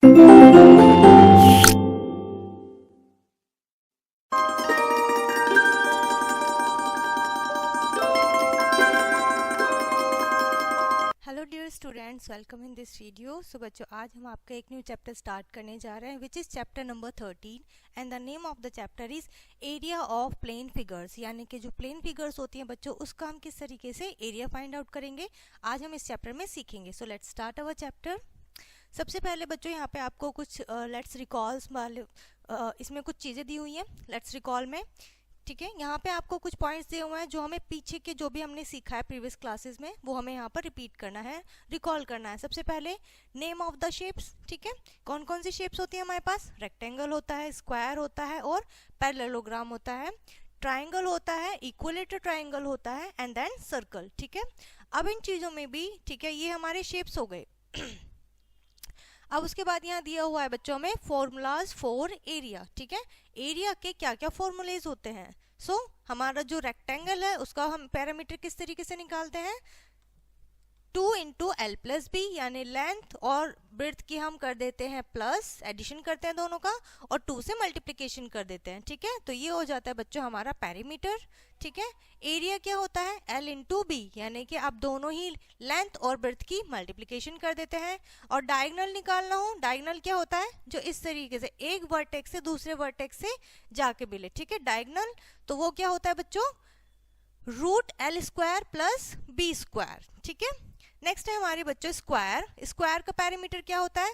Hello dear students, welcome in this video. So बच्चों, आज हम आपका एक न्यू चैप्टर स्टार्ट करने जा रहे हैं which is chapter number 13 and the name of the chapter is area of plane figures. यानी कि जो प्लेन फिगर्स होती हैं बच्चों, उसका हम किस तरीके से एरिया फाइंड आउट करेंगे, आज हम इस चैप्टर में सीखेंगे। So let's start our chapter. सबसे पहले बच्चों यहाँ पे आपको कुछ लेट्स रिकॉल्स वाले इसमें कुछ चीज़ें दी हुई हैं लेट्स रिकॉल में। ठीक है, यहाँ पे आपको कुछ पॉइंट्स दिए हुए हैं जो हमें पीछे के जो भी हमने सीखा है प्रीवियस क्लासेस में, वो हमें यहाँ पर रिपीट करना है, रिकॉल करना है। सबसे पहले नेम ऑफ द शेप्स। ठीक है, कौन कौन सी शेप्स होती है हमारे पास? रेक्टेंगल होता है, स्क्वायर होता है और पैरेललोग्राम होता है, ट्राइंगल होता है, इक्विलेटरल ट्राइंगल होता है एंड देन सर्कल। ठीक है, अब इन चीज़ों में भी, ठीक है, ये हमारे शेप्स हो गए। अब उसके बाद यहाँ दिया हुआ है बच्चों में फॉर्मूलाज फॉर एरिया। ठीक है, एरिया के क्या क्या फॉर्मूलेज होते हैं। सो हमारा जो रेक्टेंगल है उसका हम पैरामीटर किस तरीके से निकालते हैं? 2 इंटू एल प्लस बी, यानी लेंथ और ब्रेड्थ की हम कर देते हैं प्लस, एडिशन करते हैं दोनों का और 2 से मल्टीप्लिकेशन कर देते हैं। ठीक है, तो ये हो जाता है बच्चों हमारा पैरीमीटर। ठीक है, एरिया क्या होता है? एल इंटू बी, यानी कि आप दोनों ही लेंथ और ब्रेड्थ की मल्टीप्लिकेशन कर देते हैं। और डायगोनल निकालना हो, डायगोनल क्या होता है? जो इस तरीके से एक वर्टेक्स से दूसरे वर्टेक्स से जाके मिले। ठीक है, डायगोनल तो वो क्या होता है बच्चों? Root L square plus B square. ठीक है, नेक्स्ट है हमारे बच्चों स्क्वायर। स्क्वायर का पैरामीटर क्या होता है?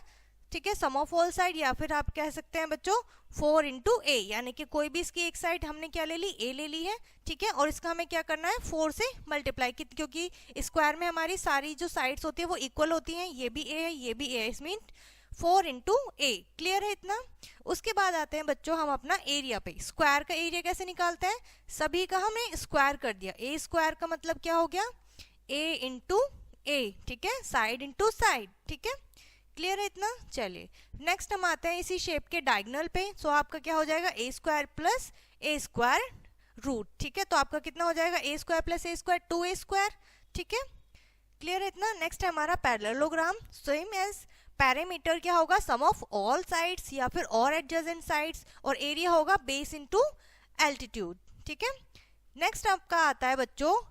ठीक है, सम ऑफ ऑल साइड, या फिर आप कह सकते हैं बच्चों 4 इंटू ए, यानी कि कोई भी इसकी एक साइड हमने क्या ले ली? ए ले ली है। ठीक है, और इसका हमें क्या करना है? 4 से मल्टीप्लाई, क्योंकि स्क्वायर में हमारी सारी जो साइड्स होती है वो इक्वल होती हैं। ये भी ए है, ये भी ए है, इस मीन 4 इंटू ए। क्लियर है इतना? उसके बाद आते हैं बच्चों हम अपना एरिया पे। स्क्वायर का एरिया कैसे निकालते हैं? सभी का हमने स्क्वायर कर दिया। ए स्क्वायर का मतलब क्या हो गया? ए इंटू ए। ठीक है, साइड इंटू साइड। ठीक है, क्लियर है इतना? चलिए नेक्स्ट हम आते हैं इसी शेप के डायगोनल पे। सो आपका क्या हो जाएगा? ए स्क्वायर प्लस ए स्क्वायर रूट। ठीक है, तो आपका कितना हो जाएगा? ए स्क्वायर प्लस ए स्क्वायर 2 ए स्क्वायर। ठीक है, क्लियर है इतना? नेक्स्ट है हमारा पैरेललोग्राम। सेम एज पैरामीटर क्या होगा? सम ऑफ ऑल साइड्स या फिर और एडजेसेंट साइड्स, और एरिया होगा बेस इनटू एल्टीट्यूड। ठीक है, नेक्स्ट आपका आता है बच्चों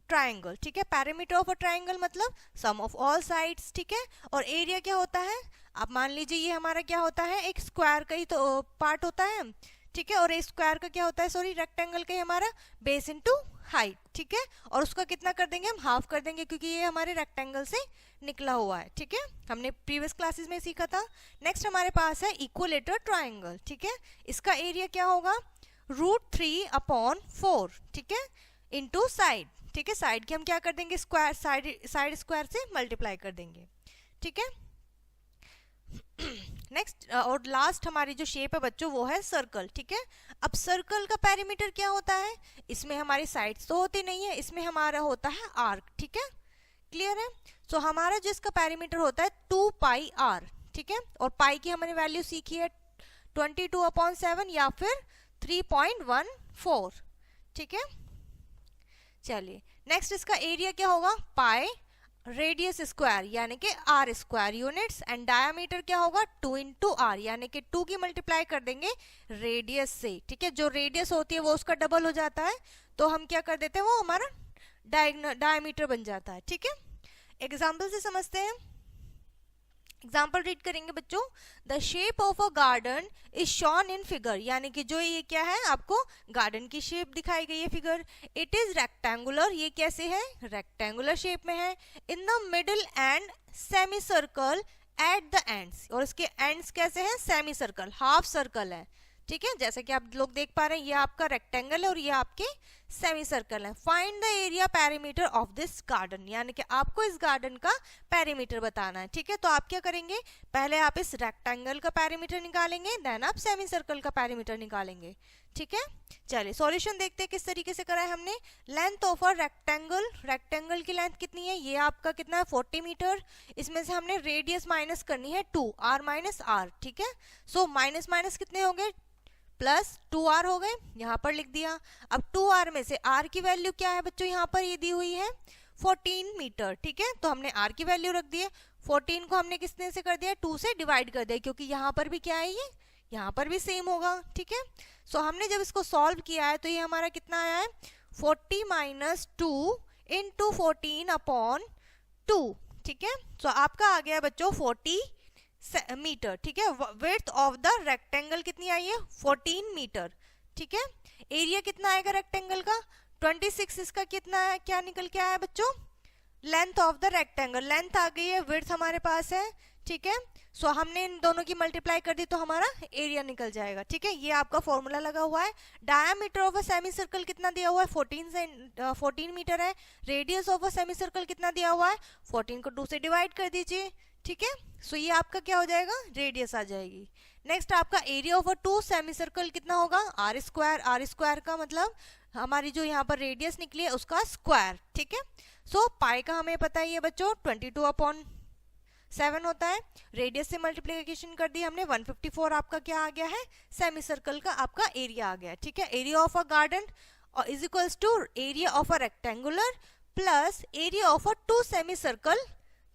ट्राइंगल। ठीक है, पैरामीटर ऑफ अ ट्राइंगल मतलब सम ऑफ ऑल साइड्स। ठीक है, और एरिया क्या होता है? आप मान लीजिए ये हमारा क्या होता है? एक स्क्वायर का ही तो पार्ट होता है। ठीक है, और एक स्क्वायर का क्या होता है? सॉरी, रेक्टेंगल का ही हमारा बेस इनटू हाइट। ठीक है, और उसका कितना कर देंगे? हम हाफ कर देंगे, क्योंकि ये हमारे रेक्टेंगल से निकला हुआ है। ठीक है, हमने प्रीवियस क्लासेस में सीखा था। नेक्स्ट हमारे पास है इक्विलेटरल ट्राइंगल। ठीक है, इसका एरिया क्या होगा? √3/4। ठीक है, इंटू साइड। ठीक है, साइड की हम क्या कर देंगे? स्क्वायर, साइड स्क्वायर से मल्टीप्लाई कर देंगे। ठीक है, नेक्स्ट और लास्ट हमारी जो शेप है बच्चों वो है सर्कल। ठीक है, अब सर्कल का पैरामीटर क्या होता है? इसमें हमारी साइड्स तो होती नहीं है, इसमें हमारा होता है आर्क। ठीक है, क्लियर है? सो हमारा जो इसका पैरामीटर होता है 2πr। ठीक है, और पाई की हमने वैल्यू सीखी है 22/7 या फिर 3.14। ठीक है, चलिए नेक्स्ट इसका एरिया क्या होगा? पाई रेडियस स्क्वायर, यानी कि R square units, and diameter क्या होगा? 2 इंटू आर, यानी कि 2 की मल्टीप्लाई कर देंगे रेडियस से। ठीक है, जो रेडियस होती है वो उसका डबल हो जाता है, तो हम क्या कर देते हैं? वो हमारा डायमीटर बन जाता है। ठीक है, एग्जाम्पल से समझते हैं। एग्जाम्पल रीड करेंगे बच्चों। The shape of a garden is shown in figure, यानी कि जो ये क्या है? आपको गार्डन की शेप दिखाई गई है फिगर। इट इज रेक्टेंगुलर, ये कैसे है? रेक्टेंगुलर शेप में है। In the middle and semi circle at the ends, और इसके एंड्स कैसे हैं? सेमी सर्कल, हाफ सर्कल है। ठीक है, जैसे कि आप लोग देख पा रहे हैं, ये आपका रेक्टेंगल है और ये आपके सेमी सर्कल है। Find the area perimeter of this garden, यानी कि आपको इस गार्डन का पैरीमीटर बताना है। ठीक है, तो आप क्या करेंगे? पहले आप इस रेक्टेंगल का पैरीमीटर निकालेंगे, देन आप सेमी सर्कल का पैरीमीटर निकालेंगे। ठीक है, चलिए सॉल्यूशन देखते हैं किस तरीके से करा है हमने। Length of a rectangle, rectangle की लेंथ कितनी है? ये आपका कितना है? 40 मीटर। इसमें से हमने रेडियस माइनस करनी है 2, r माइनस आर। ठीक है, सो माइनस माइनस कितने हो गए? प्लस 2r हो गए, यहाँ पर लिख दिया। अब 2r में से r की वैल्यू क्या है बच्चों? यहाँ पर ये दी हुई है 14 मीटर। ठीक है, तो हमने r की वैल्यू रख दी है 14 को हमने किसने से कर दिया, 2 से डिवाइड कर दिया, क्योंकि यहाँ पर भी क्या है, ये यहाँ पर भी सेम होगा, ठीक है। सो हमने जब इसको सॉल्व किया है तो ये हमारा कितना आया है, 40 माइनस 2 इंटू 14 अपॉन 2, ठीक है। सो आपका आ गया बच्चों 40 मीटर, ठीक है। विड्थ ऑफ द रेक्टेंगल कितनी आई है, 14 मीटर, ठीक है। एरिया कितना आएगा रेक्टेंगल का, 26। इसका कितना है, क्या निकल के आया बच्चों, length of the rectangle, length आ गई है, विड्थ हमारे पास है, ठीक है। सो हमने इन दोनों की मल्टीप्लाई कर दी तो हमारा एरिया निकल जाएगा, ठीक है। ये आपका फॉर्मूला लगा हुआ है। Diameter of a semi circle कितना दिया हुआ है, 14 मीटर है। Radius of a semi circle कितना दिया हुआ है, 14 को 2 से डिवाइड कर दीजिए, ठीक है। सो ये आपका क्या हो जाएगा, रेडियस आ जाएगी। नेक्स्ट आपका area of a 2 semi circle कितना होगा, आर स्क्वायर। आर स्क्वायर का मतलब हमारी जो यहाँ पर रेडियस निकली है उसका स्क्वायर, ठीक है। सो पाई का हमें पता ही है बच्चों 22/7 होता है। रेडियस से मल्टीप्लिकेशन कर दी हमने, 154 आपका क्या आ गया है, सेमी सर्कल का आपका एरिया आ गया, ठीक है। Area of a garden is equals to area of a rectangular plus area of a 2 semi circle,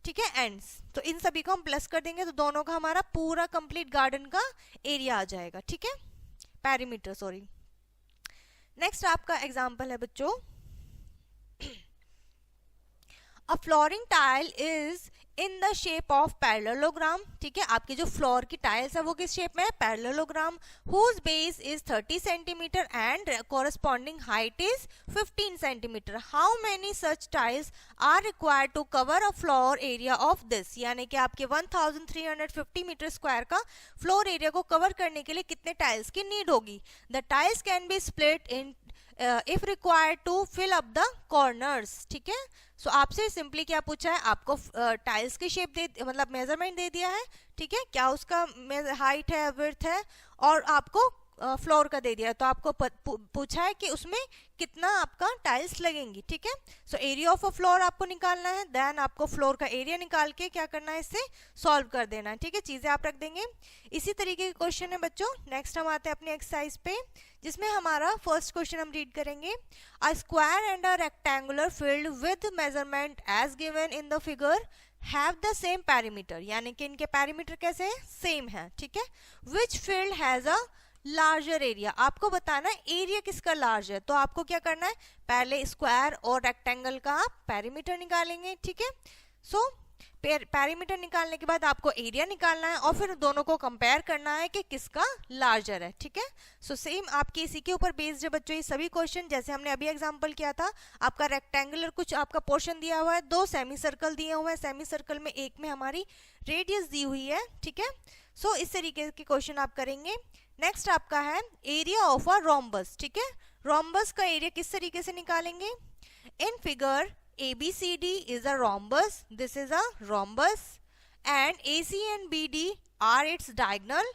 ठीक है, एंड्स। तो इन सभी को हम प्लस कर देंगे तो दोनों का हमारा पूरा कंप्लीट गार्डन का एरिया आ जाएगा, ठीक है, पेरीमीटर, सॉरी। नेक्स्ट आपका एग्जांपल है बच्चों, a flooring tile is in the shape of parallelogram, ठीक है। आपके जो फ्लोर की टाइल्स है वो किस शेप में है, parallelogram, whose base is 30 centimetre and corresponding height is 15 centimetre. How many such tiles are required to cover a floor area of this, यानी कि आपके 1350 मीटर स्क्वायर का फ्लोर एरिया को कवर करने के लिए कितने टाइल्स की नीड होगी। The tiles can be split in if required to fill up the corners, ठीक है। सो आपसे सिंपली क्या पूछा है, आपको टाइल्स की शेप दे, मतलब मेजरमेंट दे दिया है, ठीक है, क्या उसका हाइट है, विड्थ है, और आपको फ्लोर का दे दिया है, तो आपको पूछा है कि उसमें कितना आपका टाइल्स लगेंगी, ठीक है। So area of a floor आपको निकालना है, देन आपको फ्लोर का एरिया निकाल के क्या करना है, इससे सॉल्व कर देना है, ठीक है। चीजें आप रख देंगे। इसी तरीके के क्वेश्चन है बच्चों। नेक्स्ट हम आते हैं अपनी एक्सरसाइज पे, जिसमें हमारा फर्स्ट क्वेश्चन हम रीड करेंगे। A square and a rectangular field with measurement as given in the figure have the same perimeter, यानी कि इनके पैरीमीटर कैसे है, सेम है, ठीक है। Which field has a larger area, आपको बताना है एरिया किसका लार्ज है। तो आपको क्या करना है, पहले स्क्वायर और रेक्टेंगल का आप पैरीमीटर निकालेंगे, ठीक है। सो पैरीमीटर निकालने के बाद आपको एरिया निकालना है और फिर दोनों को कंपेयर करना है कि किसका लार्जर है, ठीक है। सो सेम आपके इसी के ऊपर बेस्ड है बच्चों ये सभी क्वेश्चन। जैसे हमने अभी एग्जांपल किया था, आपका रेक्टेंगुलर कुछ आपका पोर्शन दिया हुआ है, 2 सेमी सर्कल दिए हुए हैं, सेमी सर्कल में एक में हमारी रेडियस दी हुई है, ठीक है। सो इस तरीके के क्वेश्चन आप करेंगे। नेक्स्ट आपका है एरिया ऑफ अ रोम्बस, ठीक है। रोम्बस का एरिया किस तरीके से निकालेंगे, in figure ABCD is a rhombus, this is a rhombus and AC and BD are its diagonal,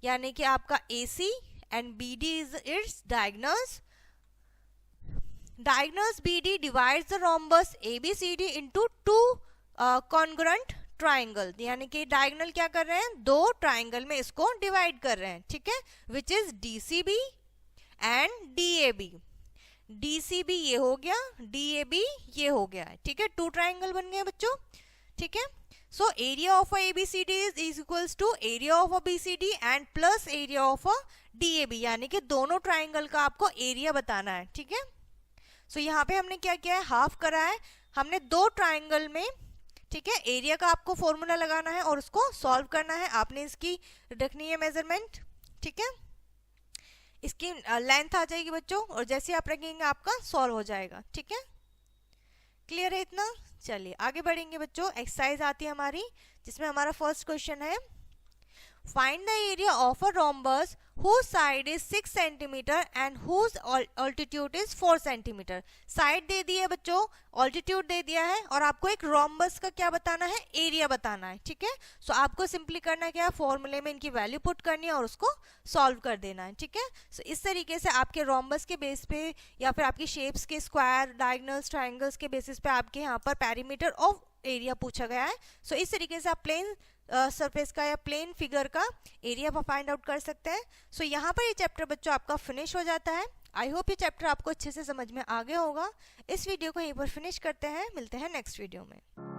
यानी कि आपका AC and BD is its diagonals. Diagonals BD divides the rhombus ABCD into 2 congruent triangle, यानी कि diagonal क्या कर रहे हैं, 2 triangle में इसको डिवाइड कर रहे हैं, ठीक है, which is DCB and DAB. DCB ये हो गया, DAB ये हो गया है, ठीक है, 2 ट्राइंगल बन गए बच्चों, ठीक है। So area of ABCD is equals to area of BCD and plus area of DAB, यानी कि दोनों ट्राइंगल का आपको एरिया बताना है, ठीक है। सो यहाँ पे हमने क्या किया है, हाफ करा है हमने 2 ट्राइंगल में, ठीक है। एरिया का आपको फॉर्मूला लगाना है और उसको सॉल्व करना है, आपने इसकी रखनी है मेजरमेंट, ठीक है। इसकी लेंथ आ जाएगी बच्चों और जैसे आप रखेंगे आपका सॉल्व हो जाएगा, ठीक है। क्लियर है इतना, चलिए आगे बढ़ेंगे बच्चों। एक्सरसाइज आती है हमारी जिसमें हमारा फर्स्ट क्वेश्चन है, find the area of a rhombus whose side is 6 cm and whose altitude is 4 cm. Side दे दी है बच्चों, ऑल्टीट्यूड दे दिया है और आपको एक रोम्बस का क्या बताना है, एरिया बताना है, ठीक है। सो आपको सिंपली करना क्या है, फॉर्मूले में इनकी वैल्यू पुट करनी है और उसको सॉल्व कर देना है, ठीक है। सो इस तरीके से आपके रोम्बस के बेस पे या फिर आपकी शेप्स के स्क्वायर, डायगोनल्स, ट्राइंगल्स के बेसिस पे आपके यहाँ पर पैरीमीटर ऑफ एरिया पूछा गया है। सो इस तरीके से आप प्लेन सरफेस का या प्लेन फिगर का एरिया फाइंड आउट कर सकते हैं। सो यहाँ पर ये चैप्टर बच्चों आपका फिनिश हो जाता है। आई होप ये चैप्टर आपको अच्छे से समझ में आ गया होगा। इस वीडियो को यहीं पर फिनिश करते हैं, मिलते हैं नेक्स्ट वीडियो में।